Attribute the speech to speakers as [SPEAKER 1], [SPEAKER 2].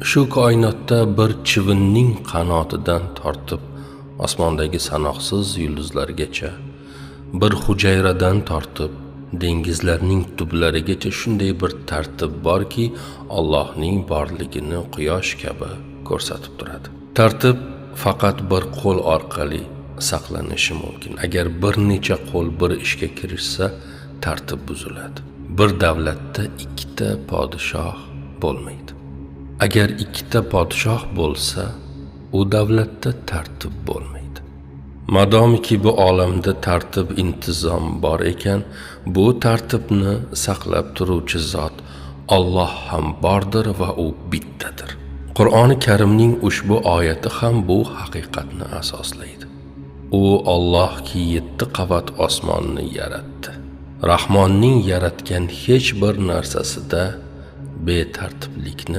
[SPEAKER 1] Shu koinotda bir chivinning qanotidan tortib osmondagi sanoqsiz yulduzlargacha, bir hujayradan tortib dengizlarning tublarigacha shunday bir tartib borki, Allohning borligini quyosh kabi ko'rsatib turadi. Tartib faqat bir qo'l orqali saqlanishi mumkin. Agar bir necha qo'l bir ishga kirishsa, tartib buziladi. Bir davlatda ikkita podshoh bo'lmaydi. Agar ikkita podshoh bo'lsa, u davlatda tartib bo'lmaydi. Madomiki bu olamda tartib intizom bor ekan, bu tartibni saqlab turuvchi zot Alloh ham bordir va u bittadir. Qur'oni Karimning ushbu oyati ham bu haqiqatni asoslaydi. U Allohki 7 qavat osmonni yaratdi. Rahmonning yaratgan hech bir narsasida betartiblikni